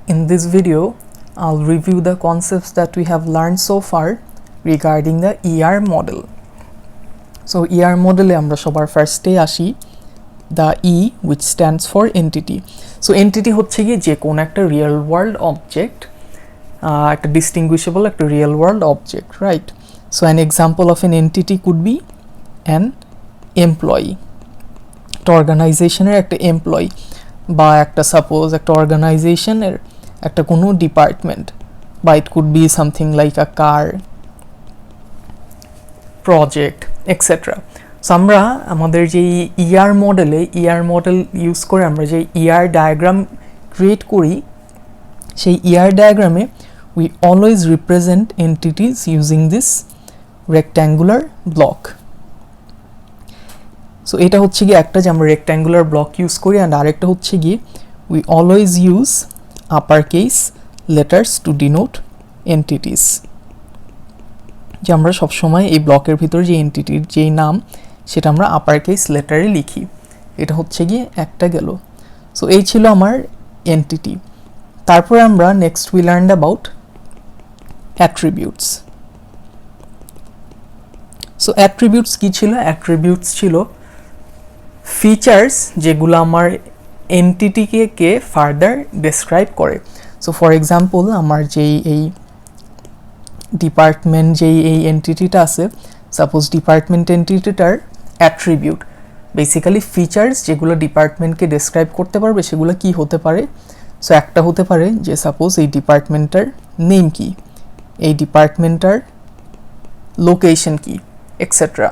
In this video, I'll review the concepts that we have learned so far regarding the ER model. So ER model আমরা সবার ফার্স্টে আসি the E which stands for entity. So entity হচ্ছে কি যে কোন একটা real world object, একটা distinguishable একটা real world object, right? So an example of an entity could be an employee. একটা অর্গানাইজেশনের একটা এমপ্লয়ি বা একটা সাপোজ একটা অর্গানাইজেশনের একটা কোনো ডিপার্টমেন্ট বা it could be something like a car project etcetera. So আমরা আমাদের যে ইআর মডেল ইউজ করে আমরা যে ইআর ডায়াগ্রাম ক্রিয়েট করি, সেই ইআর ডায়াগ্রামে we always represent entities using this rectangular block. So এটা হচ্ছে গিয়ে একটা যে আমরা রেক্ট্যাঙ্গুলার ব্লক ইউজ করি, অ্যান্ড আরেকটা হচ্ছে গিয়ে we always use upper case letters to denote entities, যে আমরা সবসময় এই ব্লকের ভিতরে যে এন্টিটির যেই নাম সেটা আমরা আপার কেস লেটারে লিখি। এটা হচ্ছে গিয়ে একটা গেল। সো এই ছিল আমার এন্টিটি। তারপরে আমরা next we learned about attributes. So attributes কি ছিল? অ্যাট্রিবিউটস ছিল ফিচার্স যেগুলো আমার এন্টিটিকে ফার্দার ডেসক্রাইব করে। সো ফর এক্সাম্পল আমার যেই এই ডিপার্টমেন্ট যেই এই এন্টিটিটা আছে, সাপোজ ডিপার্টমেন্ট এন্টিটিটার অ্যাট্রিবিউট বেসিক্যালি ফিচার্স যেগুলো ডিপার্টমেন্টকে ডেসক্রাইব করতে পারবে সেগুলো কি হতে পারে? সো একটা হতে পারে যে সাপোজ এই ডিপার্টমেন্টটার নেম কি, এই ডিপার্টমেন্টটার লোকেশন কি, এক্সেট্রা।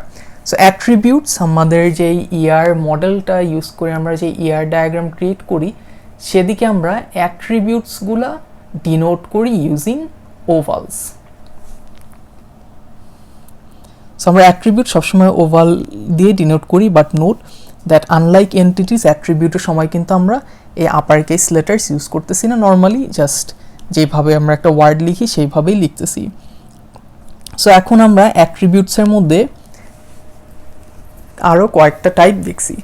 সো অ্যাট্রিবিউটস আমাদের যেই ইআর মডেলটা ইউজ করে আমরা যে ইআর ডায়াগ্রাম ক্রিয়েট করি সেদিকে আমরা অ্যাট্রিবিউটসগুলো ডিনোট করি ইউজিং ওভালস। সো আমরা অ্যাট্রিবিউট সবসময় ওভাল দিয়ে ডিনোট করি, but note that unlike entities অ্যাট্রিবিউটের সময় কিন্তু আমরা এই আপার কেস লেটার্স ইউজ করতেছি না, নর্মালি জাস্ট যেভাবে আমরা একটা ওয়ার্ড লিখি সেইভাবেই লিখতেছি। সো এখন আমরা অ্যাট্রিবিউটসের মধ্যে আরও কয়েকটা টাইপ দেখছি।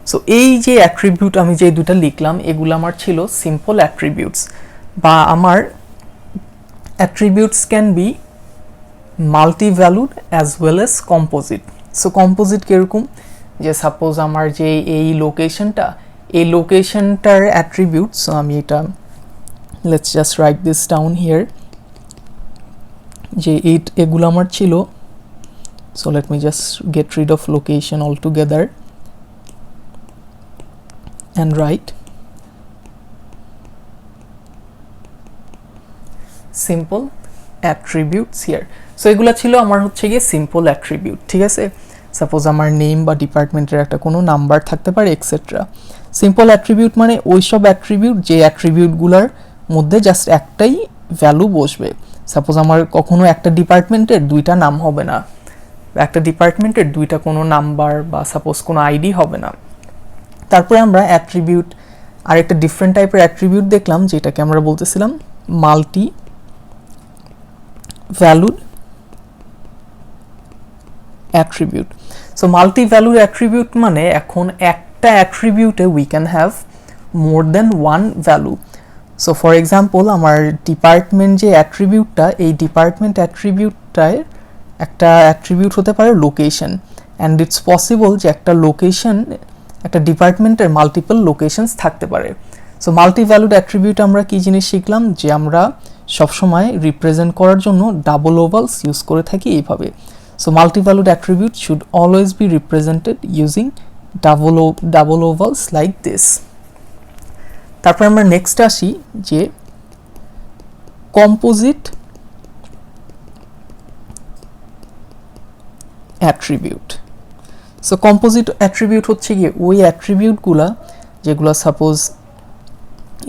সো এই যে অ্যাট্রিবিউট আমি যে দুটো লিখলাম এগুলো আমার ছিল সিম্পল অ্যাট্রিবিউটস, বা আমার attributes can be multi valued as well as composite. So composite কীরকম? যে সাপোজ আমার যে এই লোকেশনটার অ্যাট্রিবিউটস, আমি এটা let's just right this down here, যে এগুলো আমার ছিল। So let me just get rid of location altogether and write simple attributes here. So এগুলা ছিল আমার হচ্ছে গিয়ে সিম্পল অ্যাট্রিবিউট, ঠিক আছে? সাপোজ আমার নেম বা ডিপার্টমেন্টের একটা কোনো নাম্বার থাকতে পারে এক্সেট্রা। সিম্পল অ্যাট্রিবিউট মানে ওই সব অ্যাট্রিবিউট যে অ্যাট্রিবিউটগুলোর মধ্যে জাস্ট একটাই ভ্যালু বসবে। সাপোজ আমার কখনো একটা ডিপার্টমেন্টের দুইটা নাম হবে না, একটা ডিপার্টমেন্টের দুইটা কোনো নাম্বার বা সাপোজ কোনো আইডি হবে না। তারপরে আমরা অ্যাট্রিবিউট আরেকটা ডিফারেন্ট টাইপের অ্যাট্রিবিউট দেখলাম যেটাকে আমরা বলতেছিলাম multi valued attribute. So multi valued attribute মানে এখন একটা অ্যাট্রিবিউটে we can have more than one value. So for example আমার ডিপার্টমেন্ট যে অ্যাট্রিবিউটটা, এই ডিপার্টমেন্ট অ্যাট্রিবিউটটায় একটা অ্যাট্রিবিউট হতে পারে লোকেশন, অ্যান্ড ইটস পসিবল যে একটা লোকেশন একটা ডিপার্টমেন্টের মাল্টিপল লোকেশনস থাকতে পারে। সো মাল্টি ভ্যালুড অ্যাট্রিবিউট আমরা কী জিনিস শিখলাম? যে আমরা সবসময় রিপ্রেজেন্ট করার জন্য ডাবল ওভালস ইউজ করে থাকি এইভাবে। So multi valued attribute should always be represented using double ovals like this. তারপর আমরা নেক্সট আসি যে composite attribute. So composite attribute হচ্ছে গিয়ে ওই অ্যাট্রিবিউটগুলা যেগুলো সাপোজ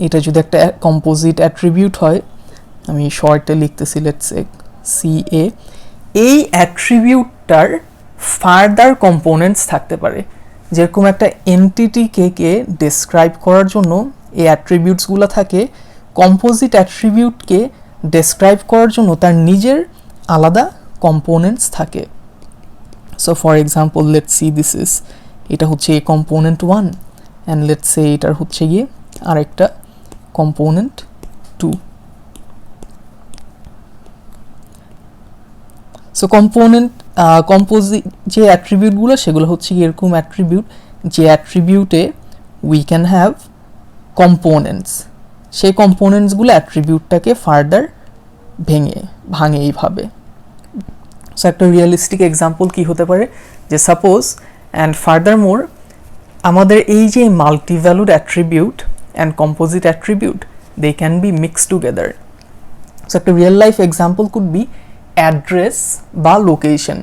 এটা যদি একটা কম্পোজিট অ্যাট্রিবিউট হয়, আমি শর্টে লিখতেছি লেটস সে CA, এই অ্যাট্রিবিউটটার ফার্দার কম্পোনেন্টস থাকতে পারে। যেরকম একটা এন্টিটিকে ডেসক্রাইব করার জন্য এই অ্যাট্রিবিউটসগুলো থাকে, কম্পোজিট অ্যাট্রিবিউটকে ডেসক্রাইব করার জন্য তার নিজের আলাদা কম্পোনেন্টস থাকে। So for example, let's see, this is এটা হচ্ছে component 1 and let's say এটার হচ্ছে গিয়ে আরেকটা component 2. সো কম্পোজিট যে অ্যাট্রিবিউটগুলো সেগুলো হচ্ছে এরকম অ্যাট্রিবিউট যে অ্যাট্রিবিউটে উই ক্যান হ্যাভ কম্পোনেন্টস, সেই কম্পোনেন্টসগুলো অ্যাট্রিবিউটটাকে ফার্দার ভাঙে এইভাবে। সো একটা রিয়েলিস্টিক এক্সাম্পল কি হতে পারে, যে সাপোজ অ্যান্ড ফার্দার মোর আমাদের এই যে multivalued attribute and composite attribute they can be mix together. So একটা real life example could be address বা লোকেশন,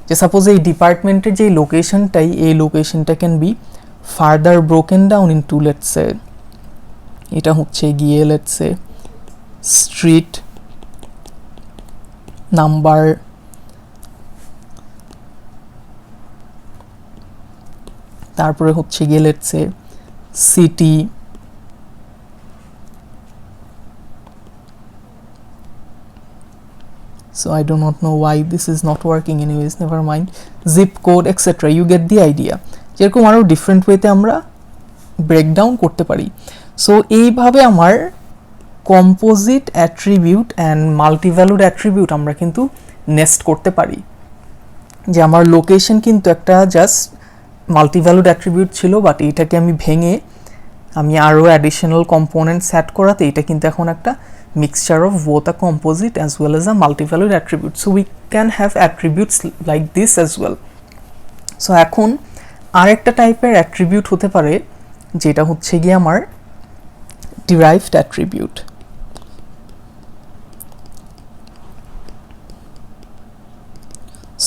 যে সাপোজ এই ডিপার্টমেন্টের যে লোকেশনটাই, এই লোকেশনটা can be further broken down into let's say, এটা হচ্ছে গিয়ে লেটস সে স্ট্রিট নাম্বার, তারপরে হচ্ছে গিয়ে let's say city, so I do not know why this is not working anyways, never mind, zip code etc. you get the idea, যেরকম আরও different ওয়েতে আমরা ব্রেকডাউন করতে পারি। সো এইভাবে আমার কম্পোজিট অ্যাট্রিবিউট অ্যান্ড মাল্টিভ্যালুড অ্যাট্রিবিউট আমরা কিন্তু নেস্ট করতে পারি। যে আমার লোকেশন কিন্তু একটা জাস্ট মাল্টিভ্যালুড অ্যাট্রিবিউট ছিল, বাট এইটাকে আমি ভেঙে আমি আরও অ্যাডিশনাল কম্পোনেন্টস অ্যাড করাতে এটা কিন্তু এখন একটা mixture of both a composite as well as a multi-valued attribute. So we can have attributes like this as well. So এখন আরেকটা টাইপের অ্যাট্রিবিউট হতে পারে যেটা হচ্ছে গিয়ে আমার derived attribute.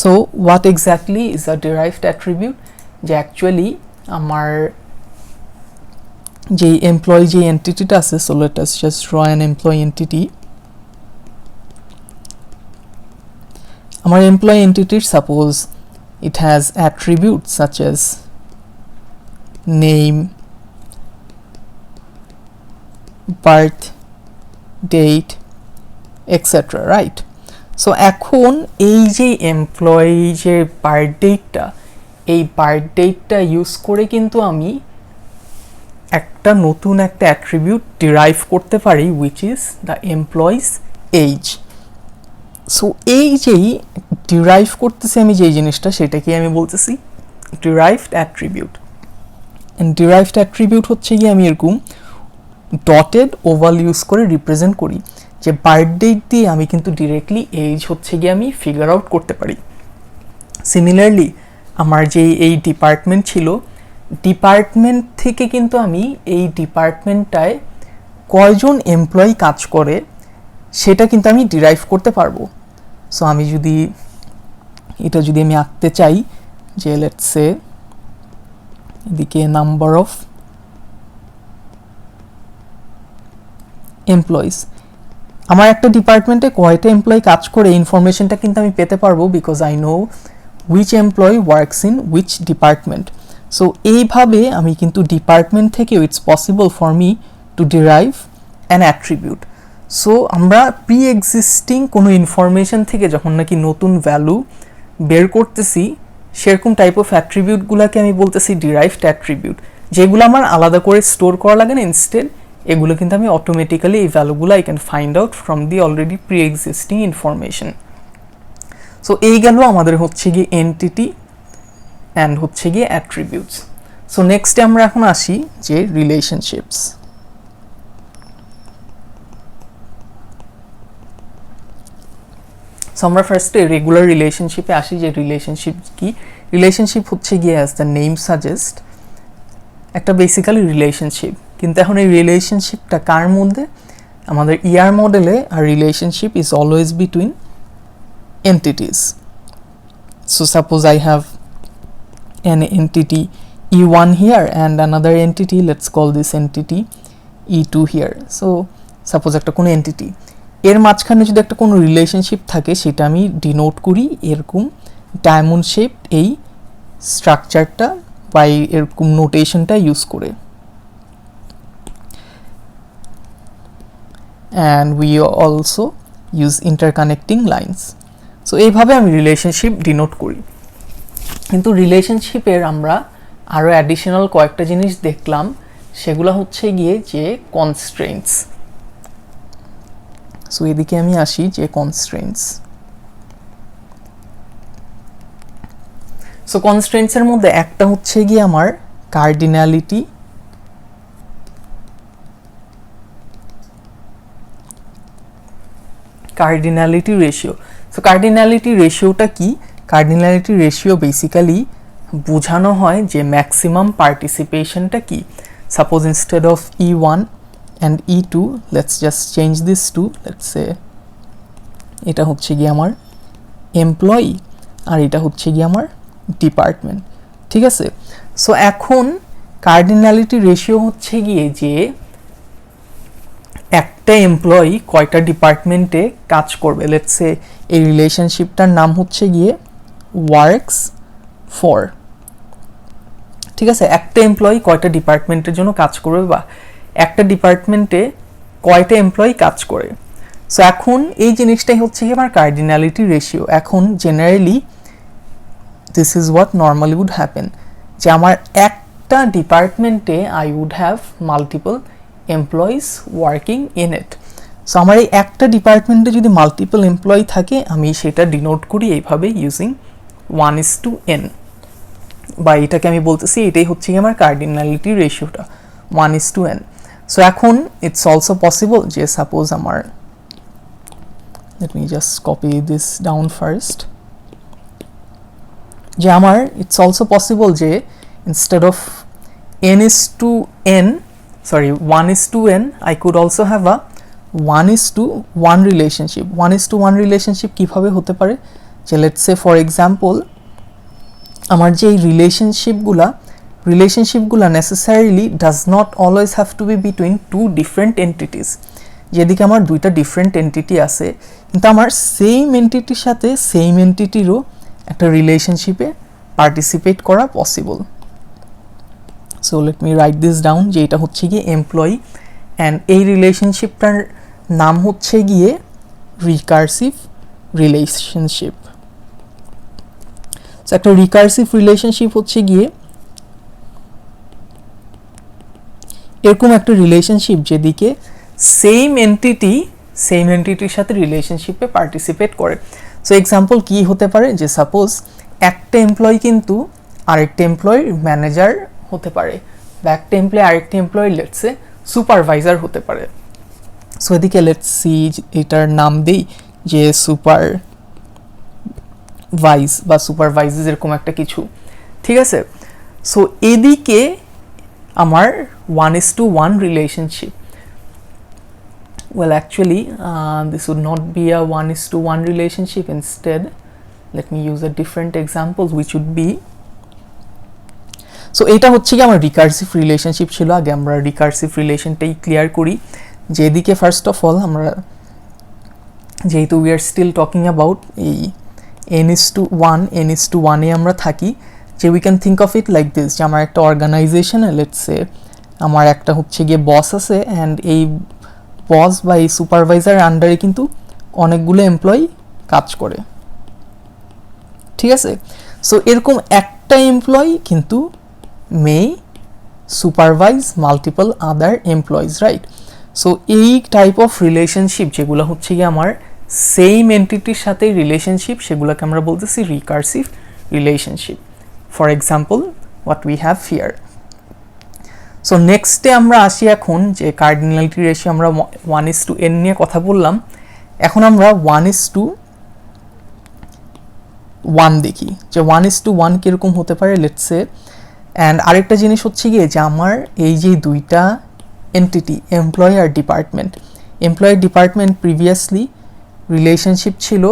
So what exactly is a derived attribute? যে অ্যাকচুয়ালি আমার যে এমপ্লয়ি যে এন্টিটিটা আছে, so let us just draw an employee entity. আমার এমপ্লয়ি এন্টিটির suppose it has attribute such as name, birth date etcetera, right? So এখন এই যে এমপ্লয়ি যে বার্থ ডেটটা, এই বার্থ ডেটটা ইউজ করে কিন্তু আমি একটা নতুন একটা অ্যাট্রিবিউট ডিরাইভ করতে পারি which is the employees age. So এই যেই ডিরাইভ করতেছি আমি যেই জিনিসটা, সেটাকে আমি বলতেছি derived attribute. And derived attribute হচ্ছে গিয়ে আমি এরকম ডটেড ওভাল ইউজ করে রিপ্রেজেন্ট করি, যে বার্থ ডেট দিয়ে আমি কিন্তু ডিরেক্টলি এজ হচ্ছে গিয়ে আমি ফিগার আউট করতে পারি। সিমিলারলি আমার যে এই ডিপার্টমেন্ট ছিল, ডিপার্টমেন্ট থেকে কিন্তু আমি এই ডিপার্টমেন্টটায় কয়জন এমপ্লয়ি কাজ করে সেটা কিন্তু আমি ডিরাইভ করতে পারবো। সো আমি যদি এটা যদি আমি আঁকতে চাই, যে লেটস সে এদিকে নাম্বার অফ এমপ্লয়িজ, আমার একটা ডিপার্টমেন্টে কয়টা এমপ্লয়ি কাজ করে ইনফরমেশনটা কিন্তু আমি পেতে পারবো, because I know which employee works in which department. So এইভাবে আমি কিন্তু ডিপার্টমেন্ট থেকেও it's possible for me two derive an attribute. So আমরা প্রি এক্সিস্টিং কোনো ইনফরমেশন থেকে যখন নাকি নতুন ভ্যালু বের করতেছি, সেরকম টাইপ অফ অ্যাট্রিবিউটগুলোকে আমি বলতেছি ডিরাইভড অ্যাট্রিবিউট, যেগুলো আমার আলাদা করে স্টোর করা লাগে না, ইনস্টেড এগুলো কিন্তু আমি অটোমেটিক্যালি এই ভ্যালুগুলো I can find out from the already pre existing information. So এই গেল আমাদের হচ্ছে গিয়ে এন্টিটি অ্যান্ড হচ্ছে গিয়ে অ্যাট্রিবিউটস। সো নেক্সটে আমরা এখন আসি যে রিলেশনশিপস। সো আমরা ফার্স্টে রেগুলার রিলেশনশিপে আসি, যে রিলেশনশিপ কি? রিলেশনশিপ হচ্ছে গিয়ে অ্যাজ দ্য নেম সাজেস্ট একটা বেসিক্যালি রিলেশনশিপ, কিন্তু এখন এই রিলেশনশিপটা কার মধ্যে? আমাদের ইয়ার মডেলে আর relationship is always between entities. So suppose I have an entity E1 here and another entity, let's call this entity E2 here. So suppose একটা কোনো entity, এর মাঝখানে যদি একটা কোনো রিলেশনশিপ থাকে সেটা আমি ডিনোট করি এরকম ডায়মন্ড শেপ এই স্ট্রাকচারটা বা এরকম নোটেশনটা ইউজ করে। And we also use interconnecting lines. So এইভাবে আমি রিলেশনশিপ ডিনোট করি। কিন্তু রিলেশনশিপের আমরা আরও অ্যাডিশনাল কয়েকটা জিনিস দেখলাম, সেগুলো হচ্ছে গিয়ে যে কনস্ট্রেন্টস। সো এদিকে আমি আসি যে কনস্ট্রেন্টস। সো কনস্ট্রেন্টসের মধ্যে একটা হচ্ছে গিয়ে আমার cardinality, cardinality ratio. So cardinality রেশিওটা কি? কার্ডিনালিটি রেশিও বেসিক্যালি বোঝানো হয় যে ম্যাক্সিমাম পার্টিসিপেশনটা কি। Suppose instead of E1 and E2 let's just change this to, let's say এটা হচ্ছে গিয়ে আমার এমপ্লয়ি আর এটা হচ্ছে গিয়ে আমার ডিপার্টমেন্ট, ঠিক আছে? সো এখন কার্ডিনালিটি রেশিও হচ্ছে গিয়ে যে একটা এমপ্লয়ি কয়টা ডিপার্টমেন্টে কাজ করবে। লেটস সে এই রিলেশনশিপটার নাম হচ্ছে গিয়ে ওয়ার্কস ফর, ঠিক আছে? একটা এমপ্লয়ি কয়টা ডিপার্টমেন্টের জন্য কাজ করবে বা একটা ডিপার্টমেন্টে কয়টা এমপ্লয়ি কাজ করে। সো এখন এই জিনিসটাই হচ্ছে কি আমার কার্ডিনালিটি রেশিও। এখন generally this is what normally would happen, যে আমার একটা ডিপার্টমেন্টে I would have multiple employees working in it. So আমার এই একটা ডিপার্টমেন্টে যদি মাল্টিপল এমপ্লয়ি থাকে আমি সেটা ডিনোট করি এইভাবে ইউজিং 1:n, বা এটাকে আমি বলতেছি এটাই হচ্ছে কি আমার কার্ডিনালিটি রেশিওটা 1:n। সো এখন ইটস অলসো পসিবল যে সাপোজ আমার, let me just copy this down first, যে আমার ইটস অলসো পসিবল যে instead of n:n, sorry 1:n, I could also have a 1:1 relationship. 1:1 relationship কিভাবে হতে পারে? যে লেটস সে ফর এক্সাম্পল আমার যে এই রিলেশনশিপগুলা necessarily does not always have to be between two different entities. যেদিকে আমার দুইটা ডিফারেন্ট এন্টিটি আছে কিন্তু আমার সেম এন্টিটির সাথে সেম এন্টিটিরও একটা রিলেশনশিপে পার্টিসিপেট করা possible. So let me right this down যে এটা হচ্ছে গিয়ে এমপ্লয়ি অ্যান্ড এই রিলেশনশিপটার নাম হচ্ছে গিয়ে রিকার্সিভ রিলেশনশিপ। সো একটা রিকার্সিভ রিলেশনশিপ হচ্ছে গিয়ে এরকম একটা রিলেশনশিপ যেদিকে সেম এন্টিটির সাথে রিলেশনশিপে পার্টিসিপেট করে। সো এক্সাম্পল কি হতে পারে? যে সাপোজ একটা এমপ্লয়ি কিন্তু আরেকটা এমপ্লয়ির ম্যানেজার হতে পারে, বা একটা এমপ্লয়ি আরেকটা এমপ্লয়ির লেটসে সুপারভাইজার হতে পারে। সো এদিকে লেটস সি এটার নাম দিই যে সুপারভাইজ বা সুপারভাইজেস এরকম একটা কিছু, ঠিক আছে? সো এদিকে আমার 1:1 relationship. Well, actually, this would not be a 1:1 relationship. Instead, let me use a different example, which would be. So, এটা হচ্ছে কি আমার রিকার্সিভ রিলেশনশিপ ছিল। আগে আমরা রিকার্সিভ রিলেশনটাই ক্লিয়ার করি। যেদিকে ফার্স্ট অফ অল আমরা যেহেতু we are still talking about এই n:1 এ আমরা থাকি, যে we can think of it like this, যে আমার একটা অর্গানাইজেশনে লেটস সে আমার একটা হচ্ছে গিয়ে বস আছে অ্যান্ড এই বস বা এই সুপারভাইজার আন্ডারে কিন্তু অনেকগুলো এমপ্লয়ি কাজ করে, ঠিক আছে? সো এরকম একটা এমপ্লয়ি কিন্তু মে সুপারভাইজ মাল্টিপল আদার এমপ্লয়িজ, রাইট? সো এই টাইপ অফ রিলেশনশিপ যেগুলো হচ্ছে গিয়ে আমার সেম এন্টিটির সাথে রিলেশনশিপ, সেগুলোকে আমরা বলতেছি recursive relationship. For example what we have here. So নেক্সটে আমরা আসি এখন যে কার্ডিনালিটি রেশিও আমরা 1:n নিয়ে কথা বললাম, এখন আমরা 1:1 দেখি যে 1:1 কীরকম হতে পারে লেটস সে। অ্যান্ড আরেকটা জিনিস হচ্ছে গিয়ে যে আমার এই যে দুইটা এন্টিটি এমপ্লয়ি আর ডিপার্টমেন্ট প্রিভিয়াসলি রিলেশনশিপ ছিল,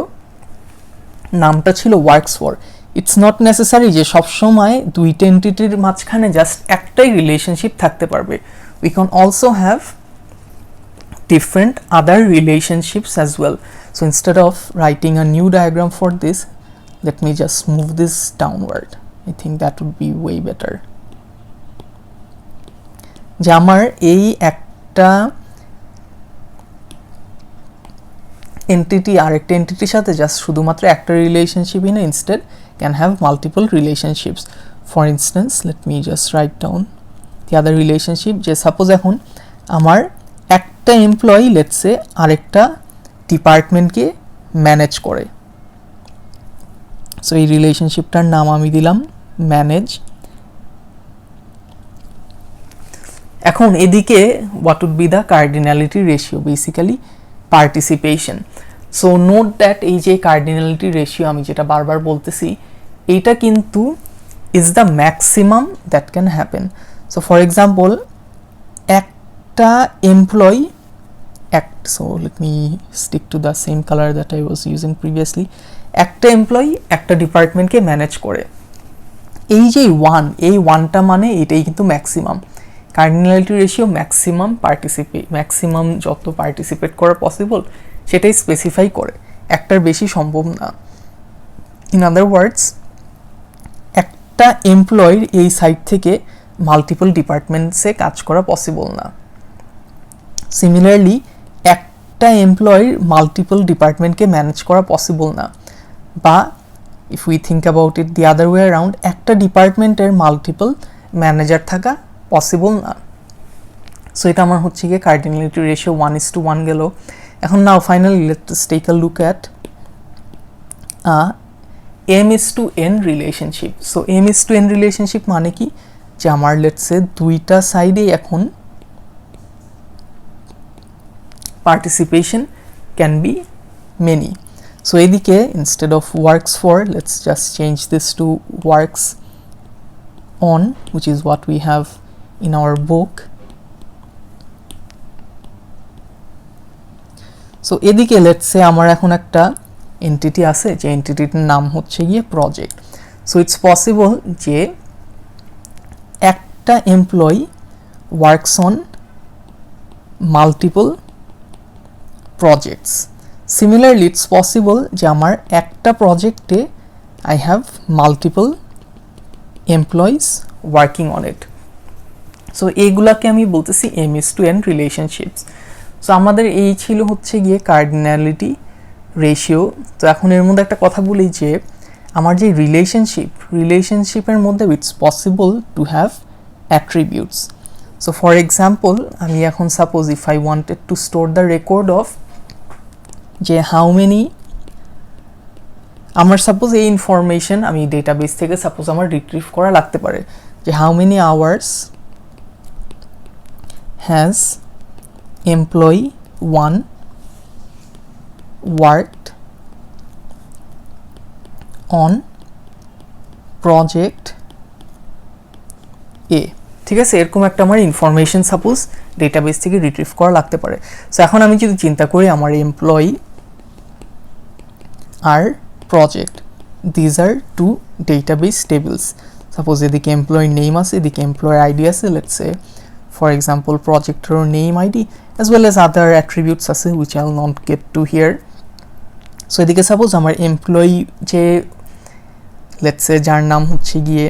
নামটা ছিল works for. It's not necessary যে সবসময় দুইটা এন্টিটির মাঝখানে জাস্ট একটাই রিলেশনশিপ থাকতে পারবে। We can also have different other relationships as well. So instead of writing a new diagram for this, let me just move this downward. I think that would be way better. যে আমার এই একটা entity আরেকটা এন্টিটির সাথে just শুধুমাত্র একটা রিলেশনশিপই না, instead can have multiple relationships. For instance, let me just write down the other relationship. যে সাপোজ এখন আমার একটা এমপ্লয়ি লেটস সে আরেকটা ডিপার্টমেন্টকে ম্যানেজ করে। সো এই রিলেশনশিপটার নাম আমি দিলাম ম্যানেজ। এখন এদিকে what would be the cardinality ratio, basically participation. So note that এই যে কার্ডিনালিটি রেশিও আমি যেটা বারবার বলতেছি, এইটা কিন্তু is the maximum that can happen. So for example একটা employee so let me stick to the same color that I was using previously. একটা এমপ্লয়ি একটা ডিপার্টমেন্টকে ম্যানেজ করে, এই যে এই ওয়ানটা মানে এটাই কিন্তু ম্যাক্সিমাম কার্ডিনালিটি রেশিও। ম্যাক্সিমাম যত পার্টিসিপেট করা পসিবল সেটাই স্পেসিফাই করে, একটার বেশি সম্ভব না। ইন আদার ওয়ার্ডস, একটা এমপ্লয়ির এই সাইড থেকে মাল্টিপল ডিপার্টমেন্টসে কাজ করা পসিবল না। সিমিলারলি একটা এমপ্লয়ির মাল্টিপল ডিপার্টমেন্টকে ম্যানেজ করা পসিবল না, বা if we think about it the other way around, একটা ডিপার্টমেন্টের মাল্টিপল ম্যানেজার থাকা পসিবল না। সো এটা আমার হচ্ছে গিয়ে কার্ডিনালিটি রেশিও 1:1 গেল। এখন now finally let's take a look at m:n relationship. So m:n relationship মানে কি, যে আমার লেটস সে দুইটা সাইডে এখন participation can be many. So এদিকে instead of works for, let's just change this to works on, which is what we have in our book. So এদিকে let's say আমার এখন একটা entity আছে, যে এন্টিটিটার নাম হচ্ছে গিয়ে প্রজেক্ট। So it's possible যে একটা employee works on multiple projects. Similarly, it's possible যে আমার একটা প্রজেক্টে I have multiple employees working on it. So এইগুলাকে আমি বলতেছি m:n relationships. সো আমাদের এই ছিল হচ্ছে গিয়ে কার্ডিনালিটি রেশিও। তো এখন এর মধ্যে একটা কথা বলি যে আমার যে রিলেশনশিপের মধ্যে it's possible to have attributes. So for example, আমি এখন suppose if I wanted to store the record of যে হাউ মেনি, আমার সাপোজ এই ইনফরমেশন আমি ডেটাবেস থেকে সাপোজ আমার রিট্রিভ করা লাগতে পারে, যে how many hours has employee 1 worked on project a. ঠিক আছে, এরকম একটা আমার ইনফরমেশন সাপোজ ডেটাবেস থেকে রিট্রিভ করা লাগতে পারে। সো এখন আমি যদি চিন্তা করি আমার এমপ্লয়ি আর project, these are two database tables. Suppose এদিকে এমপ্লয়ি নেম আছে, এদিকে এমপ্লয়ি আইডি আছে, লেটস সে ফর এক্সাম্পল প্রজেক্টের name ID as well as other attributes আছে which I will not get to here. So এদিকে suppose আমার employee যে let's say যার নাম হচ্ছে গিয়ে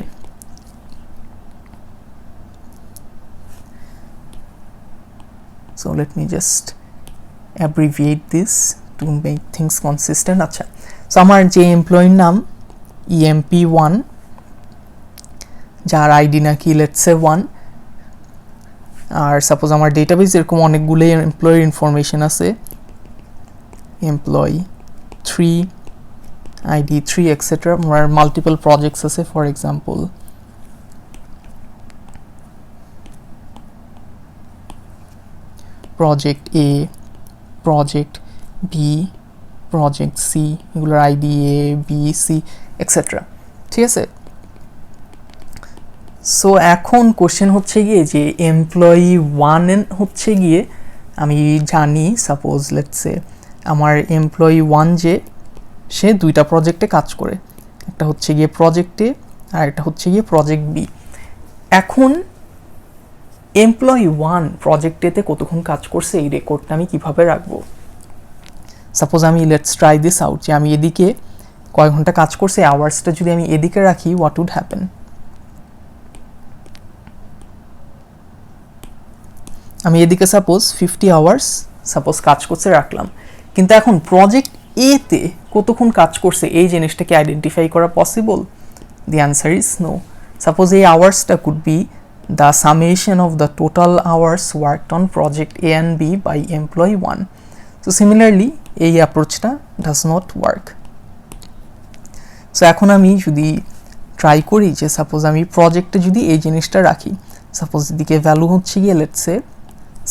so let me just abbreviate this to make things consistent. আচ্ছা, সো আমার যে এমপ্লয়ির নাম emp1, যার আইডি নাকি লেটস সে 1, আর সাপোজ আমার ডেটাবেস এরকম অনেকগুলো এমপ্লয়ির ইনফরমেশন আছে, এমপ্লয়ি 3 আইডি 3 এক্সেট্রা। আমার মাল্টিপল প্রজেক্টস আছে, for example project A, project B, project C, এগুলোর ID A B C etcetera. ঠিক আছে, সো এখন কোশ্চেন হচ্ছে গিয়ে যে এমপ্লয়ি 1 হচ্ছে গিয়ে আমি জানি সাপোজ লেটস সে আমার এমপ্লয়ি 1 যে সে দুইটা প্রজেক্টে কাজ করে, একটা হচ্ছে গিয়ে প্রজেক্ট এ আর একটা হচ্ছে গিয়ে প্রজেক্ট বি। এখন এমপ্লয়ি 1 প্রজেক্ট এতে কতক্ষণ কাজ করছে এই রেকর্ডটা আমি কিভাবে রাখবো? সাপোজ আমি লেটস ট্রাই দিস আউট, যে আমি এদিকে কয় ঘন্টা কাজ করছে আওয়ার্সটা যদি আমি এদিকে রাখি, হোয়াট উড হ্যাপেন? আমি এদিকে সাপোজ 50 আওয়ার্স সাপোজ কাজ করছে রাখলাম, কিন্তু এখন প্রজেক্ট এতে কতক্ষণ কাজ করছে এই জিনিসটাকে আইডেন্টিফাই করা possible? The answer is no. Suppose এই আওয়ার্সটা could be the summation of the total hours worked on project A and B by employee 1. So similarly এই অ্যাপ্রোচটা ডাজ নট ওয়ার্ক। সো এখন আমি যদি ট্রাই করি যে সাপোজ আমি প্রজেক্টে যদি এই জিনিসটা রাখি, সাপোজ এদিকে ভ্যালু হচ্ছে গিয়ে লেটস সে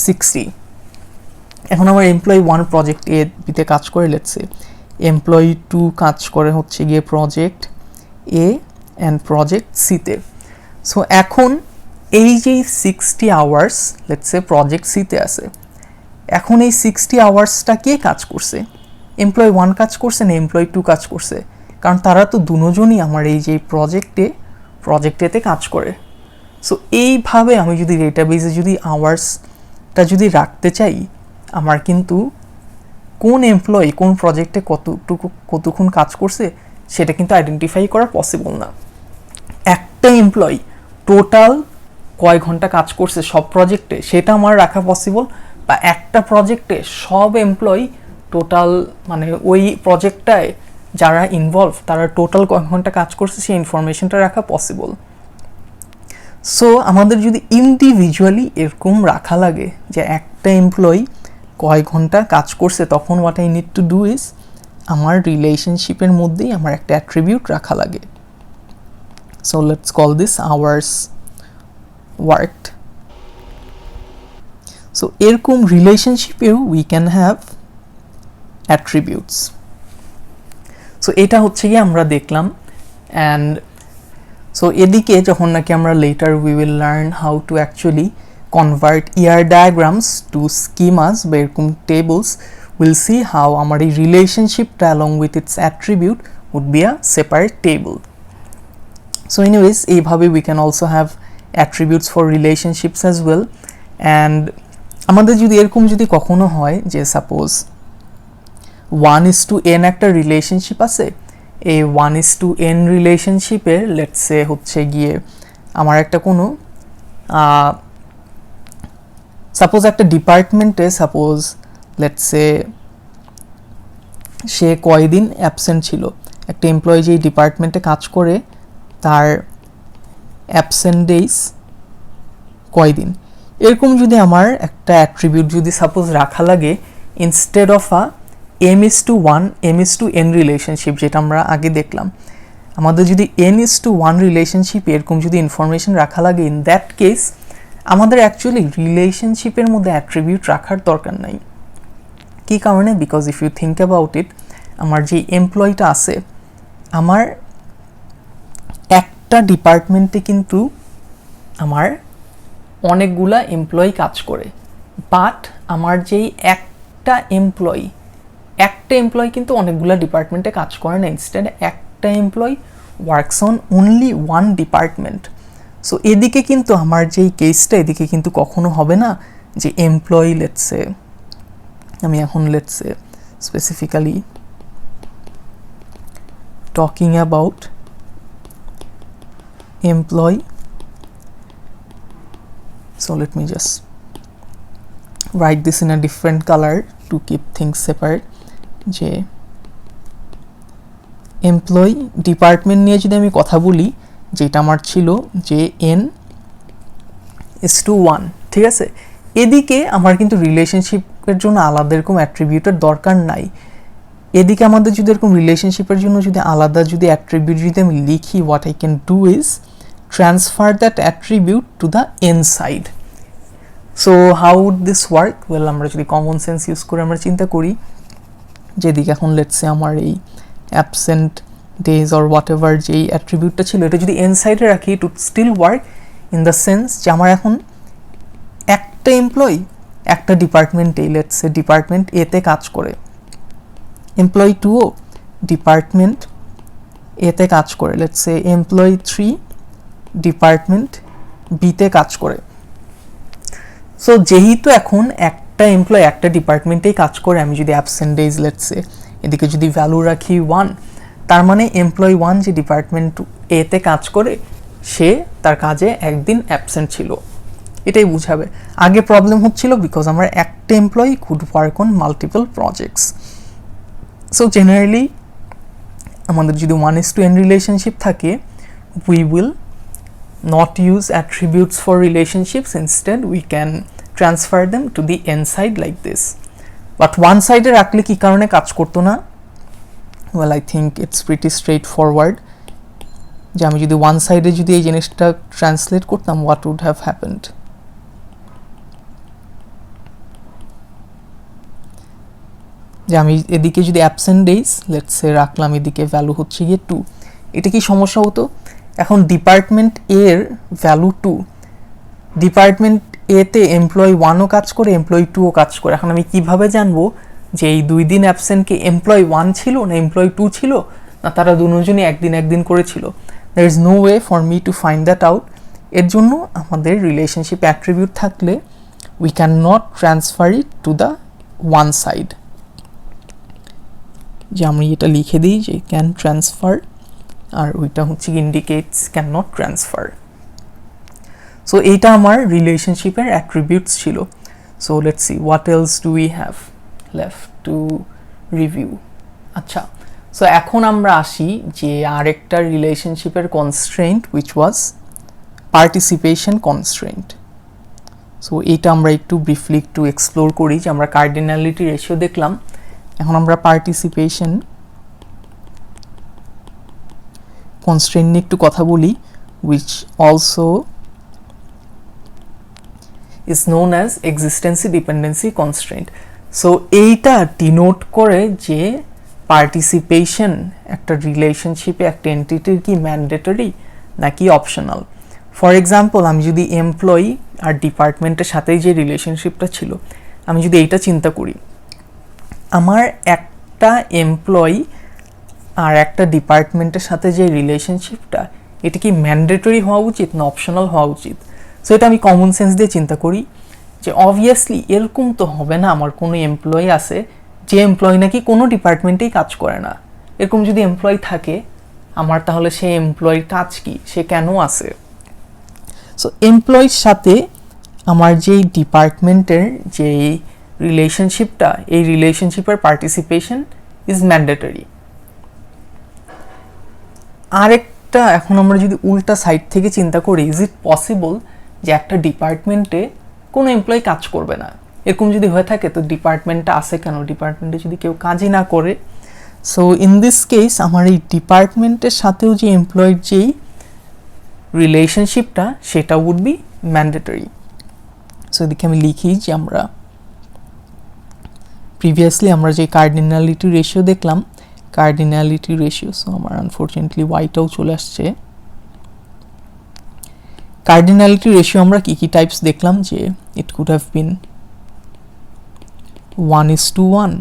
60, এখন আমার এমপ্লয়ি 1 প্রজেক্ট এ বিতে কাজ করে, লেটস সে এমপ্লয়ি 2 কাজ করে হচ্ছে গিয়ে প্রজেক্ট এ অ্যান্ড প্রজেক্ট সিতে। সো এখন এই যে 60 আওয়ার্স লেটস সে প্রজেক্ট সিতে আছে, এখন এই 60 আওয়ার্সটা কে কাজ করছে? এমপ্লয়ি 1 কাজ করছে না এমপ্লয়ি 2 কাজ করছে? কারণ তারা তো দুজনই আমার এই যে প্রজেক্টেতে কাজ করে। সো এইভাবে আমি যদি ডেটাবেসে যদি আওয়ার্সটা যদি রাখতে চাই, আমার কিন্তু কোন এমপ্লয়ি কোন প্রজেক্টে কতক্ষণ কাজ করছে সেটা কিন্তু আইডেন্টিফাই করা পসিবল না। একটা এমপ্লয়ি টোটাল কয় ঘন্টা কাজ করছে সব প্রজেক্টে সেটা আমার রাখা পসিবল, বা একটা প্রজেক্টে সব এমপ্লয়ি টোটাল মানে ওই প্রজেক্টটায় যারা ইনভলভ তারা টোটাল কয় ঘন্টা কাজ করছে সেই ইনফরমেশনটা রাখা পসিবল। সো আমাদের যদি ইন্ডিভিজুয়ালি এরকম রাখা লাগে যে একটা এমপ্লয়ি কয় ঘন্টা কাজ করছে, তখন what I need to do is আমার রিলেশনশিপের মধ্যেই আমার একটা অ্যাট্রিবিউট রাখা লাগে। So let's call this hours worked. So এরকম রিলেশনশিপেও we can have attributes. So এটা হচ্ছে গিয়ে আমরা দেখলাম। অ্যান্ড সো এদিকে যখন নাকি আমরা later we will learn how to actually convert ER diagrams to schemas বা এরকম টেবলস, উইল সি হাউ আমার এই রিলেশনশিপটা along with its attribute would be a separate table. So anyways এইভাবে we can also have attributes for relationships as well. And আমাদের যদি এরকম যদি কখনো হয় যে সাপোজ 1:n একটা রিলেশনশিপ আছে, এই 1:n রিলেশনশিপের লেটস সে হচ্ছে গিয়ে আমার একটা কোনো সাপোজ একটা ডিপার্টমেন্টে সাপোজ লেটস সে সে কয়দিন অ্যাবসেন্ট ছিল, একটা এমপ্লয়ি যেই ডিপার্টমেন্টে কাজ করে তার অ্যাবসেন্ট ডেজ কয়দিন, এরকম যদি আমার একটা অ্যাট্রিবিউট যদি সাপোজ রাখা লাগে instead of m:1 m:n relationship যেটা আমরা আগে দেখলাম, আমাদের যদি n:1 রিলেশনশিপ এরকম যদি ইনফরমেশন রাখা লাগে, ইন দ্যাট কেস আমাদের অ্যাকচুয়ালি রিলেশনশিপের মধ্যে অ্যাট্রিবিউট রাখার দরকার নাই। কী কারণে? Because if you think about it, আমার যে এমপ্লয়িটা আছে আমার একটা ডিপার্টমেন্টে কিন্তু আমার অনেকগুলা এমপ্লয়ি কাজ করে, বাট আমার যেই একটা এমপ্লয়ি কিন্তু অনেকগুলা ডিপার্টমেন্টে কাজ করে না, ইনস্টেড একটা employee works on only one department. So এদিকে কিন্তু আমার যেই কেসটা এদিকে কিন্তু কখনো হবে না যে এমপ্লয়ি লেটসে, আমি এখন let's say specifically talking about employee. So let me just write this in a different color to keep things separate. যে এমপ্লয়ি ডিপার্টমেন্ট নিয়ে যদি আমি কথা বলি, যেটা আমার ছিল যে n:1, ঠিক আছে, এদিকে আমার কিন্তু রিলেশনশিপের জন্য আলাদা এরকম অ্যাট্রিবিউটের দরকার নাই। এদিকে আমাদের যদি এরকম রিলেশনশিপের জন্য যদি আলাদা যদি অ্যাট্রিবিউট যদি আমি লিখি, what I can do is transfer that attribute to the n side. So how would this work? Well, আমরা যদি কমন সেন্স ইউজ করে আমরা চিন্তা করি, যেদিকে এখন লেটসে আমার এই absent days or whatever যেই অ্যাট্রিবিউটটা ছিল এটা যদি n সাইডে রাখি, it would still work in the sense যে আমার এখন একটা এমপ্লয়ি একটা ডিপার্টমেন্টে লেটসে ডিপার্টমেন্ট এতে কাজ করে, এমপ্লয়ি 2ও ডিপার্টমেন্ট এতে কাজ করে, লেটসে এমপ্লয়ি 3 ডিপার্টমেন্ট বিতে কাজ করে। সো যেহেতু এখন একটা এমপ্লয়ি একটা ডিপার্টমেন্টেই কাজ করে, আমি যদি অ্যাবসেন্ট ডেজ লেটসে এদিকে যদি ভ্যালু রাখি 1, তার মানে এমপ্লয়ি 1 যে ডিপার্টমেন্ট এতে কাজ করে সে তার কাজে একদিন অ্যাবসেন্ট ছিল, এটাই বুঝাবে। আগে প্রবলেম হচ্ছিল বিকজ আমার একটা employee could work on multiple projects. So generally আমাদের যদি 1:n রিলেশনশিপ থাকে, we will not use attributes for relationships, instead we can transfer them to the n side like this. But one সাইডে রাখলে কি কারণে কাজ করতো না? Well I think it's pretty straight forward, যে আমি যদি ওয়ান সাইডে যদি এই জিনিসটা ট্রান্সলেট করতাম, হোয়াট উড হ্যাভ হ্যাপেন্ড? যে আমি এদিকে যদি অ্যাবসেন্ট ডেজ লেটস সে রাখলাম, এদিকে ভ্যালু হচ্ছে গিয়ে 2, এটা কি সমস্যা হতো? এখন ডিপার্টমেন্ট এর ভ্যালু 2, ডিপার্টমেন্ট এতে এমপ্লয়ি 1ও কাজ করে, এমপ্লয়ি 2ও কাজ করে। এখন আমি কিভাবে জানবো যে এই 2 দিন অ্যাবসেন্ট কি এমপ্লয়ি 1 ছিল না এমপ্লয়ি 2 ছিল, না তারা দুজনই একদিন করেছিল? there is no way for me to find that out. এর জন্য আমাদের রিলেশনশিপ অ্যাট্রিবিউট থাকলে we cannot transfer it to the one side, যে আমি এটা লিখে দিই যে ক্যান ট্রান্সফার, আর ওইটা হচ্ছে indicates can not transfer. So এইটা আমার রিলেশনশিপের অ্যাট্রিবিউটস ছিল। So let's see what else do we have left to review. আচ্ছা, সো এখন আমরা আসি যে আরেকটা রিলেশনশিপের constraint which was participation constraint. So এইটা আমরা একটু ব্রিফলি একটু এক্সপ্লোর করি, যে আমরা কার্ডিনালিটি রেশিও দেখলাম, এখন আমরা পার্টিসিপেশন কনস্ট্রেন্ট নিয়ে একটু কথা বলি, which also is known as existence dependency constraint. So এইটা ডিনোট করে যে পার্টিসিপেশন একটা রিলেশনশিপে একটা এন্টিটির কি ম্যান্ডেটরি নাকি অপশনাল। ফর এক্সাম্পল, আমি যদি এমপ্লয়ি আর ডিপার্টমেন্টের সাথেই যে রিলেশনশিপটা ছিল, আমি যদি এইটা চিন্তা করি, আমার একটা এমপ্লয়ি আর একটা ডিপার্টমেন্টের সাথে যে রিলেশনশিপটা, এটা কি ম্যান্ডেটরি হওয়া উচিত না অপশনাল হওয়া উচিত? সো এটা আমি কমন সেন্স দিয়ে চিন্তা করি যে অবভিয়াসলি এরকম তো হবে না আমার কোনো এমপ্লয়ি আছে যে এমপ্লয়ি নাকি কোনো ডিপার্টমেন্টেই কাজ করে না। এরকম যদি এমপ্লয়ি থাকে আমার, তাহলে সেই এমপ্লয়ির কাজ কি, সে কেন আছে? সো এমপ্লয়ির সাথে আমার যেই ডিপার্টমেন্টের যেই রিলেশনশিপটা, এই রিলেশনশিপের পার্টিসিপেশন ইজ ম্যান্ডেটরি। আরেকটা, এখন আমরা যদি উল্টা সাইড থেকে চিন্তা করি, ইজ ইট পসিবল যে একটা ডিপার্টমেন্টে কোনো এমপ্লয়ি কাজ করবে না? এরকম যদি হয়ে থাকে তো ডিপার্টমেন্টটা আছে কেন? ডিপার্টমেন্টে যদি কেউ কাজই না করে, সো ইন দিস কেস আমার এই ডিপার্টমেন্টের সাথেও যে এমপ্লয়ির যেই রিলেশনশিপটা, সেটা উড বি ম্যান্ডেটরি। সো এদিকে আমি লিখি যে আমরা প্রিভিয়াসলি আমরা যে কার্ডিনালিটি রেশিও দেখলাম, কার্ডিনালিটি রেশিও, সো আমার আনফরচুনেটলি ওয়াইটাও চলে আসছে। কার্ডিনালিটি রেশিও আমরা কি কি টাইপস দেখলাম, যে it could have been 1:1,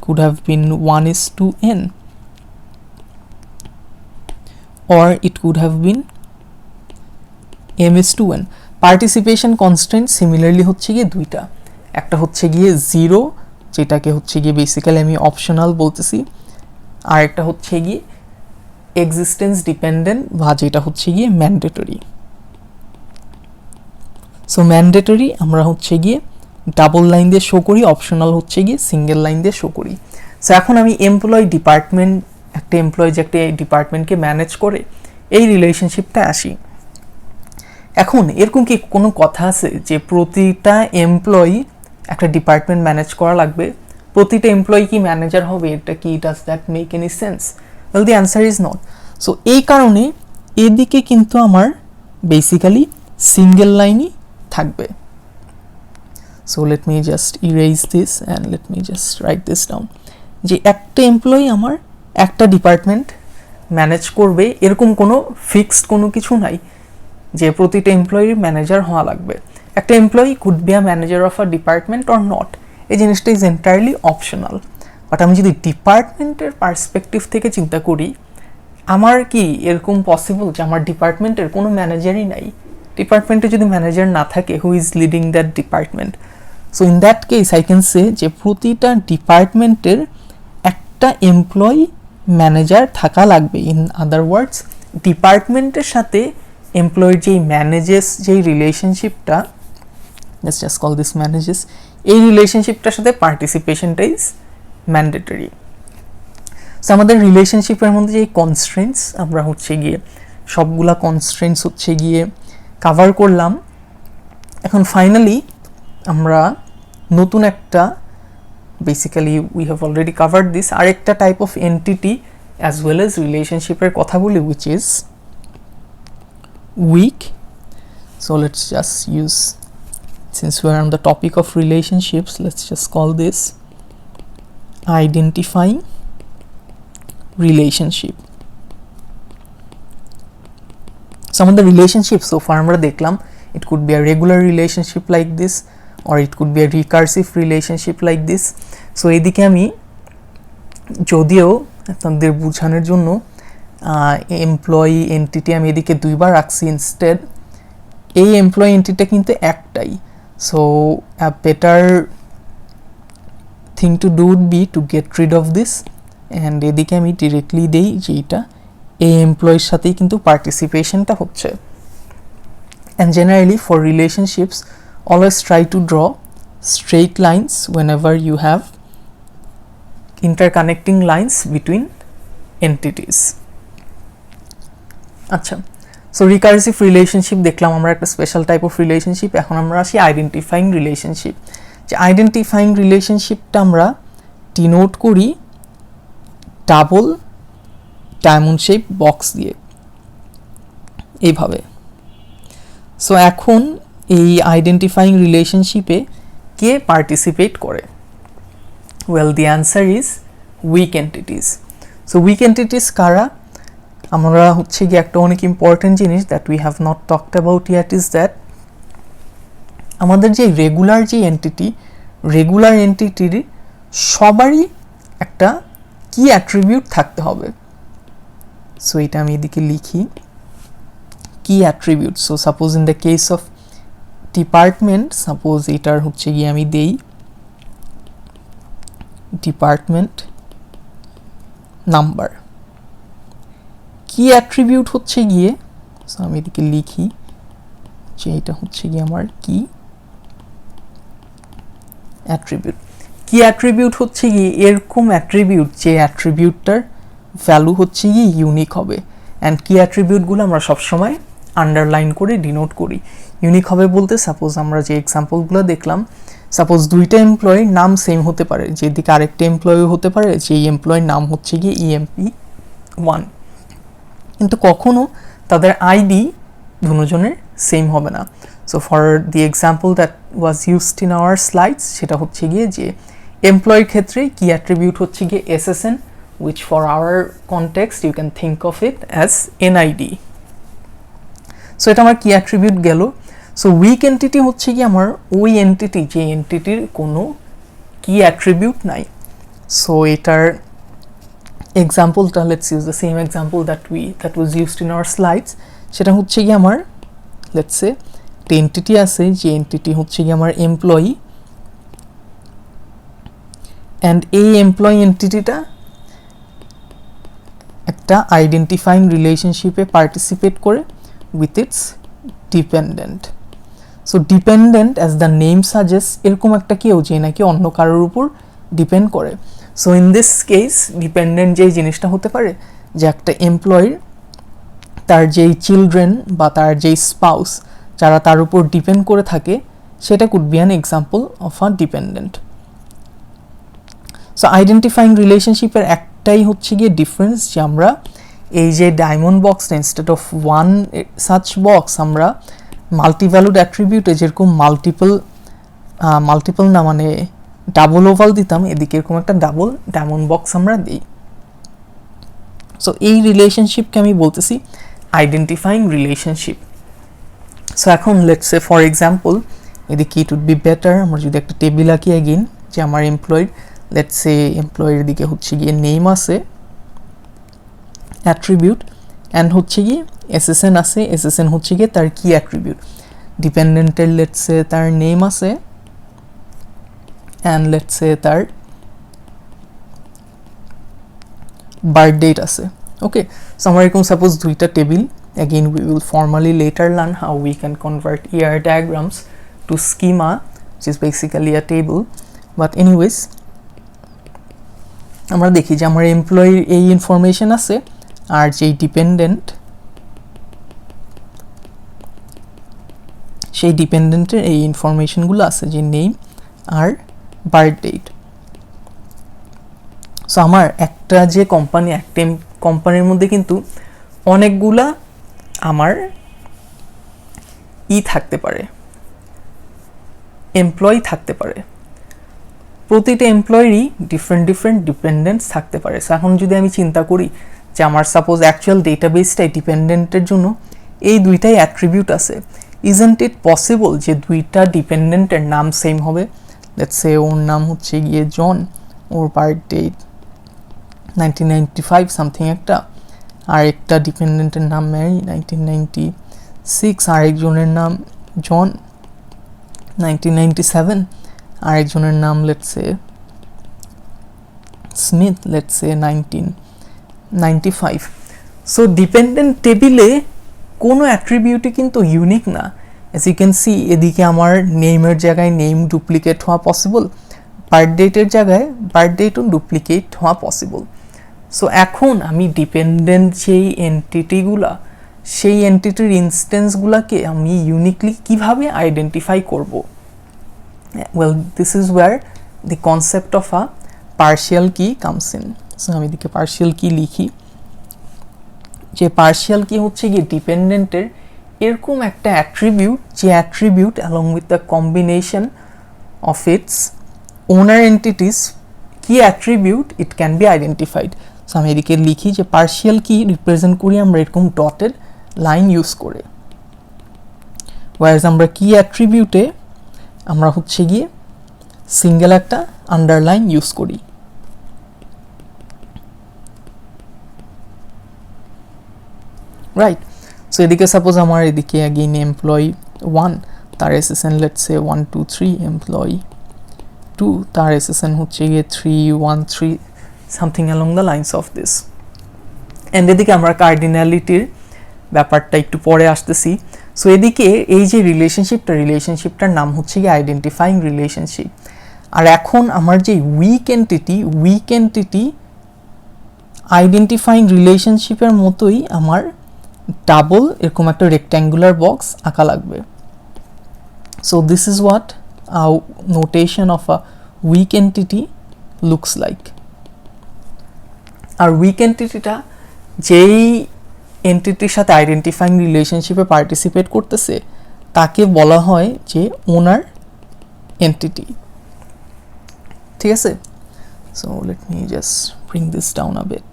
could have been 1:n, or it could have been m:2n. Participation constant similarly হচ্ছে গিয়ে দুইটা, একটা হচ্ছে গিয়ে 0, যেটাকে হচ্ছে গিয়ে বেসিক্যালি আমি অপশনাল বলতেছি, আর একটা হচ্ছে গিয়ে এক্সিস্টেন্স ডিপেন্ডেন্ট, বা যেটা হচ্ছে গিয়ে ম্যান্ডেটরি। সো ম্যান্ডেটরি আমরা হচ্ছে গিয়ে ডাবল লাইন দিয়ে শো করি, অপশনাল হচ্ছে গিয়ে সিঙ্গেল লাইন দিয়ে শো করি। সো এখন আমি এমপ্লয়ি ডিপার্টমেন্ট, একটা এমপ্লয়ি যে একটা ডিপার্টমেন্টকে ম্যানেজ করে, এই রিলেশনশিপটা আসি। এখন এরকম কি কোনো কথা আছে যে প্রতিটা এমপ্লয়ি একটা ডিপার্টমেন্ট ম্যানেজ করা লাগবে? প্রতিটা এমপ্লয়ি কি ম্যানেজার হবে? এটা কি, does that make any sense? Well the answer is not. So এই কারণে এদিকে কিন্তু আমার বেসিক্যালি সিঙ্গেল লাইনই থাকবে। So let me just erase this and let me just right this down, যে একটা এমপ্লয়ি আমার একটা ডিপার্টমেন্ট ম্যানেজ করবে, এরকম কোনো ফিক্সড কোনো কিছু নাই যে প্রতিটা এমপ্লয়ির ম্যানেজার হওয়া লাগবে। একটা employee could be a manager of a department or not, এই জিনিসটা ইজ এন্টায়ারলি অপশনাল। বাট আমি যদি ডিপার্টমেন্টের পার্সপেক্টিভ থেকে চিন্তা করি, আমার কি এরকম পসিবল যে আমার ডিপার্টমেন্টের কোনো ম্যানেজারই নাই? ডিপার্টমেন্টে যদি ম্যানেজার না থাকে, who is leading that department? So in that case I can say যে প্রতিটা ডিপার্টমেন্টের একটা এমপ্লয়ি ম্যানেজার থাকা লাগবে। ইন আদার ওয়ার্ডস, ডিপার্টমেন্টের সাথে এমপ্লয়ির যেই ম্যানেজেস যেই রিলেশনশিপটা, let's just call this manages, এই রিলেশনশিপটার সাথে পার্টিসিপেশনটা ইজ ম্যান্ডেটরি। সো আমাদের রিলেশনশিপের মধ্যে যে কনস্ট্রেন্টস, আমরা হচ্ছে গিয়ে সবগুলা কনস্ট্রেন্টস হচ্ছে গিয়ে কাভার করলাম। এখন ফাইনালি আমরা নতুন একটা basically we have already covered this. আরেকটা type of entity as well as relationship এর কথা বলি, which is weak. So let's just use, since we're on the topic of relationships, let's just call this identifying relationship. Some of the relationships so far আমরা দেখলাম, it could be a regular relationship like this or it could be a recursive relationship like this. So এদিকে আমি যদিও আপনাদের বোঝানোর জন্য employee entity আমি এদিকে দুইবার রাখছি, ইনস্টেড এই এমপ্লয়ি এন্টিটিটা কিন্তু একটাই। So a better thing to do would be to get rid of this, and এদিকে আমি ডিরেক্টলি দেই যে এটা এই এমপ্লয়ির সাথেই কিন্তু পার্টিসিপেশনটা হচ্ছে। And generally for relationships, always try to draw straight lines whenever you have interconnecting lines between entities. আচ্ছা, সো রিকার্সিভ রিলেশনশিপ দেখলাম আমরা একটা স্পেশাল টাইপ অফ রিলেশনশিপ। এখন আমরা আসি আইডেন্টিফাইং রিলেশনশিপ। যে আইডেন্টিফাইং রিলেশনশিপটা আমরা ডিনোট করি ডাবল ডায়মন্ড শেপ বক্স দিয়ে, এইভাবে। সো এখন এই আইডেন্টিফাইং রিলেশনশিপে কে পার্টিসিপেট করে? Well the answer is weak entities. So weak entities কারা? আমরা হচ্ছে গিয়ে একটা অনেক ইম্পর্টেন্ট জিনিস that we have not talked about yacht is that আমাদের যে রেগুলার এন্টিটির সবারই একটা কি অ্যাট্রিবিউট থাকতে হবে। সো এটা আমি এদিকে লিখি কি attribute. So suppose in the case of department, suppose এটার হচ্ছে গিয়ে আমি দেই ডিপার্টমেন্ট নাম্বার। কি অ্যাট্রিবিউট হচ্ছে গিয়ে, সো আমি এদিকে লিখি যে এটা হচ্ছে গিয়ে আমার কি অ্যাট্রিবিউট। কি অ্যাট্রিবিউট হচ্ছে গিয়ে এরকম অ্যাট্রিবিউট যে অ্যাট্রিবিউটটার ভ্যালু হচ্ছে গিয়ে ইউনিক হবে। অ্যান্ড কি অ্যাট্রিবিউটগুলো আমরা সবসময় আন্ডারলাইন করে ডিনোট করি। ইউনিক হবে বলতে সাপোজ আমরা যে এক্সাম্পলগুলো দেখলাম, সাপোজ দুইটা এমপ্লয়ির নাম সেম হতে পারে, যেদিকে আরেকটা এমপ্লয়ি হতে পারে যেই এমপ্লয়ির নাম হচ্ছে গিয়ে EMP1, কিন্তু কখনো তাদের আইডি দুজনের সেম হবে না। So for the example that was used in our slides, সেটা হচ্ছে গিয়ে যে এমপ্লয়ির ক্ষেত্রে কি অ্যাট্রিবিউট হচ্ছে গিয়ে SSN, which for our context you can think of it as NID. So এটা আমার কি অ্যাট্রিবিউট গেল। সো উইক এন্টিটি হচ্ছে কি আমার ওই এন্টিটি যে এন্টিটির কোনো কি অ্যাট্রিবিউট নাই। সো এটার এক্সাম্পলটা, let's use the same example that was used in our slides. সেটা হচ্ছে কি আমার লেটস সে একটা এন্টিটি আছে, যে এন্টিটি হচ্ছে কি আমার এমপ্লয়ি, অ্যান্ড এই এমপ্লয়ি এন্টিটিটা একটা আইডেন্টিফাইং রিলেশনশিপে পার্টিসিপেট করে with its dependent. So dependent as the name suggest, এরকম একটা কেউ যে নাকি অন্য কারোর উপর ডিপেন্ড করে। So in this case dependent যেই জিনিসটা হতে পারে যে একটা এমপ্লয়ির তার যেই চিলড্রেন বা তার যেই স্পাউস যারা তার উপর ডিপেন্ড করে থাকে, সেটা could be an example of a dependent. So identifying রিলেশনশিপের একটাই হচ্ছে গিয়ে ডিফারেন্স, যে আমরা এই যে ডায়মন্ড বক্সটা instead of one such box আমরা মাল্টিভ্যালুড অ্যাট্রিবিউটে যেরকম মাল্টিপল না মানে ডাবল ওভাল দিতাম, এদিকে এরকম একটা ডাবল ডায়মন্ড বক্স আমরা দিই। সো এই রিলেশনশিপকে আমি বলতেছি আইডেন্টিফাইং রিলেশনশিপ। সো এখন লেটস সে ফর এক্সাম্পল এদিকে ইট উড বি বেটার আমরা যদি একটা টেবিল আঁকি অ্যাগেন, যে আমার এমপ্লয়ির লেটস সে এমপ্লয়ির দিকে হচ্ছে গিয়ে নেম আছে অ্যাট্রিবিউট, অ্যান্ড হচ্ছে গিয়ে SSN আছে, SSN হচ্ছে গিয়ে তার কি অ্যাট্রিবিউট। ডিপেন্ডেন্টের লেটস সে তার নেম আছে, অ্যান্ড লেটস সে তার বার্থ ডেট আছে। ওকে, সো আমার এরকম সাপোজ দুইটা table, again we will formally later learn how we can convert ER diagrams to schema, which is basically a table, but anyways আমরা দেখি যে আমার এমপ্লয়ির এই ইনফরমেশন আছে, আর যেই ডিপেন্ডেন্ট সেই ডিপেন্ডেন্টের এই ইনফরমেশনগুলো আছে, যে নেম আর বার্থ ডেট। সো আমার একটা যে কোম্পানি, একটা কোম্পানির মধ্যে কিন্তু অনেকগুলা আমার থাকতে পারে, এমপ্লয়ি থাকতে পারে, প্রতিটা এমপ্লয়েরই ডিফারেন্ট ডিপেন্ডেন্টস থাকতে পারে। সো এখন যদি আমি চিন্তা করি যে আমার সাপোজ অ্যাকচুয়াল ডেটাবেসটাই ডিপেন্ডেন্টের জন্য এই দুইটাই অ্যাট্রিবিউট আছে, ইজন্ট ইট পসিবল যে দুইটা ডিপেন্ডেন্টের নাম সেম হবে? লেটস সে ওর নাম হচ্ছে গিয়ে জন, ওর বার্থডে 1995 সামথিং একটা, আর একটা ডিপেন্ডেন্টের নাম ম্যারি 1996, আরেকজনের নাম জন 1997, আরেকজনের নাম let's say Smith let's say 1995। So dependent টেবিলে কোনো অ্যাট্রিবিউটই কিন্তু ইউনিক না। অ্যাজ ইউ ক্যান সি এদিকে আমার নেমের জায়গায় নেম ডুপ্লিকেট হওয়া পসিবল, বার্থ ডেটের জায়গায় বার্থ ডেটও ডুপ্লিকেট হওয়া পসিবল। সো এখন আমি ডিপেন্ডেন্ট যেই এন্টিটিগুলা, সেই এন্টিটির ইনস্টেন্সগুলোকে আমি ইউনিকলি কিভাবে আইডেন্টিফাই করব? Well, this is wire the concept of a partial কি কামস ইন। সো আমি এদিকে পার্শিয়াল কি লিখি, যে পার্শিয়াল কি হচ্ছে গিয়ে ডিপেন্ডেন্টের এরকম একটা অ্যাট্রিবিউট, যে attribute along with the combination of its owner entities কি attribute it can be identified. So আমি এদিকে লিখি যে পার্শিয়াল কি রিপ্রেজেন্ট করি আমরা এরকম ডটেড লাইন ইউজ করে, ওয়াইজ আমরা কি অ্যাট্রিবিউটে আমরা হচ্ছে গিয়ে সিঙ্গেল একটা আন্ডারলাইন ইউজ করি। রাইট। সো এদিকে সাপোজ আমার এদিকে অ্যাগেইন এমপ্লয়ি 1, তার এসএসএন লেটস সে 1 2 3, এমপ্লয়ি 2 তার এসএসএন হচ্ছে গিয়ে 3 1 3, something along the lines of this. And এদিকে আমরা কার্ডিনালিটির ব্যাপারটা একটু পরে আসতেছি। সো এদিকে এই যে রিলেশনশিপটার নাম হচ্ছে গিয়ে আইডেন্টিফাইং রিলেশনশিপ। আর এখন আমার যে উইক এন্টিটি আইডেন্টিফাইং রিলেশনশিপের মতোই আমার ডাবল এরকম একটা রেক্ট্যাঙ্গুলার বক্স আঁকা লাগবে। So this is what notation of a weak entity looks like. আর উইক এন্টিটিটা যেই এন্টিটির সাথে আইডেন্টিফাইং রিলেশনশিপে পার্টিসিপেট করতেছে তাকে বলা হয় যে ওনার এন্টিটি। ঠিক আছে? So let me just bring this down a bit.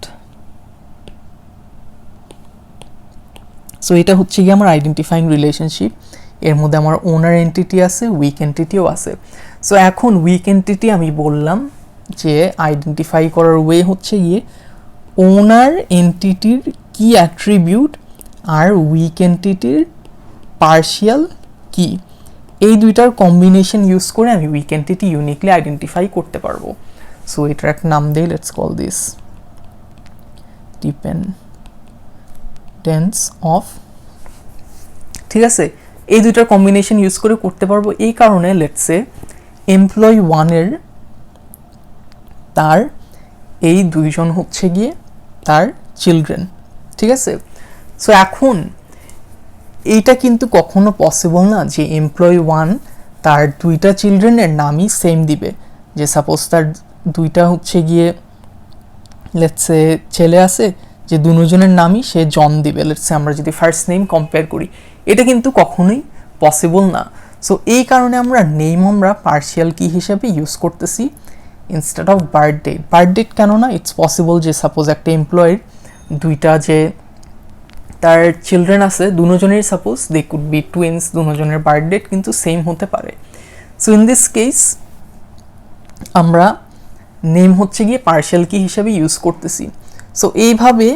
So এটা হচ্ছে গিয়ে আমার আইডেন্টিফাইং রিলেশনশিপ, এর মধ্যে আমার ওনার এন্টিটি আছে, উইক এন্টিটিও আছে। সো এখন উইক এন্টিটি আমি বললাম যে আইডেন্টিফাই করার ওয়ে হচ্ছে গিয়ে ওনার এন্টিটির কি অ্যাট্রিবিউট আর উইক এন্টিটির পার্শিয়াল কি, এই দুইটার কম্বিনেশন ইউজ করে আমি উইক এন্টিটি ইউনিকলি আইডেন্টিফাই করতে পারবো। সো এটার একটা নাম দেই, let's call this dependence of. ঠিক আছে? এই দুইটার কম্বিনেশন ইউজ করে করতে পারবো এই কারণে লেটস সে এমপ্লয়ি 1 এর তার এই দুইজন হচ্ছে গিয়ে তার চিলড্রেন। ঠিক আছে? সো এখন এইটা কিন্তু কখনো পসিবল না যে এমপ্লয়ি 1 তার দুইটা চিলড্রেনের নামই সেম দিবে। যে সাপোজ তার দুইটা হচ্ছে গিয়ে লেটস সে ছেলে আছে, যে দুজনের নামই সে জন দিবে, লেটস সে আমরা যদি ফার্স্ট নেম কম্পেয়ার করি, এটা কিন্তু কখনোই পসিবল না। সো এই কারণে আমরা নেম আমরা পার্শিয়াল কি হিসেবে ইউজ করতেছি ইনস্টেড অফ বার্থ ডেট। কেন না? ইটস পসিবল যে সাপোজ একটা এমপ্লয়ের দুইটা যে তার চিলড্রেন আছে, দুজনের suppose they could be twins, দুজনের বার্থ ডেট কিন্তু সেম হতে পারে। সো ইন দিস কেস আমরা নেম হচ্ছে গিয়ে পার্শিয়াল কি হিসেবে ইউজ করতেছি। সো এইভাবে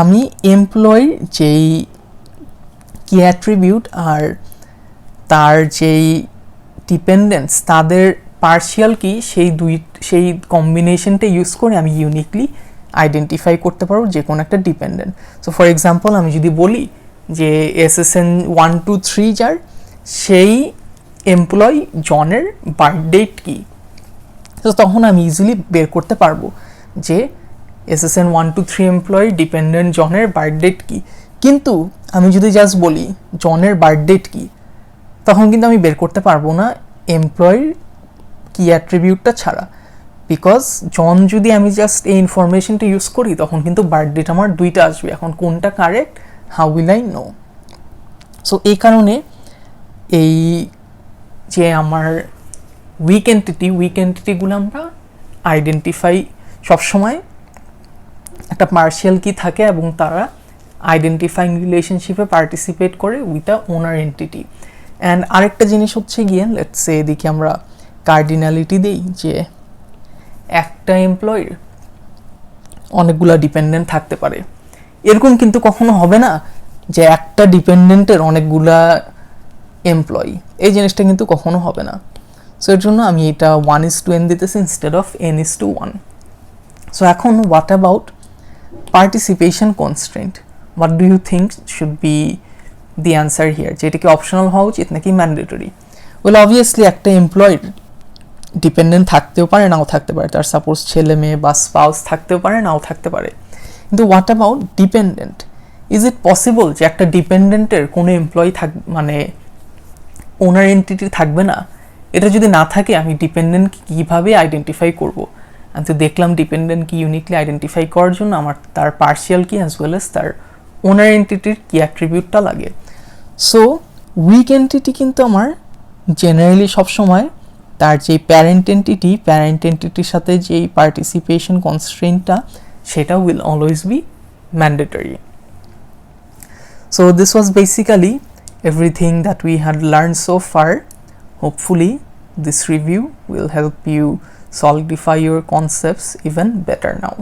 আমি এমপ্লয়ির যেই কি অ্যাট্রিবিউট আর তার যেই ডিপেন্ডেন্স তাদের পার্শিয়াল কি সেই কম্বিনেশনটা ইউজ করে আমি ইউনিকলি আইডেন্টিফাই করতে পারবো যে কোনো একটা ডিপেন্ডেন্ট। সো ফর এক্সাম্পল আমি যদি বলি যে এসএসএন 1 2 3 যার, সেই এমপ্লয়ি জনের বার্থ ডেট কি, তো তখন আমি ইজিলি বের করতে পারবো যে এসএসএন 1 2 3 এমপ্লয়ি ডিপেন্ডেন্ট জনের বার্থ ডেট কি। কিন্তু আমি যদি জাস্ট বলি জনের বার্থ ডেট কি, তখন কিন্তু আমি বের করতে পারবো না এমপ্লয়ির কি অ্যাট্রিবিউটটা ছাড়া। বিকজ জন যদি আমি জাস্ট এই ইনফরমেশনটা ইউজ করি তখন কিন্তু বার্থডেটা আমার দুইটা আসবে, এখন কোনটা correct, how will I know? So এই কারণে এই যে আমার উইক এন্টিটিগুলো আমরা আইডেন্টিফাই সবসময় একটা পার্শিয়াল কি থাকে এবং তারা আইডেন্টিফাইং রিলেশনশিপে পার্টিসিপেট করে with a owner entity. And আরেকটা জিনিস হচ্ছে গিয়ে লেটস সে এদিকে আমরা কার্ডিনালিটি দিই যে একটা এমপ্লয়ির অনেকগুলা ডিপেন্ডেন্ট থাকতে পারে, এরকম কিন্তু কখনো হবে না যে একটা ডিপেন্ডেন্টের অনেকগুলা এমপ্লয়ি, এই জিনিসটা কিন্তু কখনো হবে না। সো এর জন্য আমি এটা 1:n দিতেছি ইনস্টেড অফ n:1। সো এখন what about participation constraint, what do you think should be the answer here, যে এটা কি অপশনাল হওয়া উচিত নাকি ম্যান্ডেটরি? ওয়েল অবভিয়াসলি একটা এমপ্লয়ের ডিপেন্ডেন্ট থাকতেও পারে নাও থাকতে পারে, তার সাপোজ ছেলে মেয়ে বা স্পাউস থাকতেও পারে নাও থাকতে পারে, কিন্তু what about dependent? Is it possible যে একটা ডিপেন্ডেন্টের কোনো এমপ্লয়ি মানে ওনার এন্টিটি থাকবে না? এটা যদি না থাকে আমি ডিপেন্ডেন্ট কীভাবে আইডেন্টিফাই করব? আমি তো দেখলাম ডিপেন্ডেন্ট কি ইউনিকলি আইডেন্টিফাই করার জন্য আমার তার পার্শিয়াল কি অ্যাজ ওয়েল এজ তার ওনার এন্টিটির কি অ্যাট্রিবিউটটা লাগে। সো উইক এন্টিটি কিন্তু আমার জেনারেলি সবসময় তার যে প্যারেন্ট এন্টিটির সাথে যেই পার্টিসিপেশন কনস্ট্রেন্টটা সেটা will always be mandatory. So this was basically everything that we had learned so far. Hopefully this review will help you solidify your concepts even better now.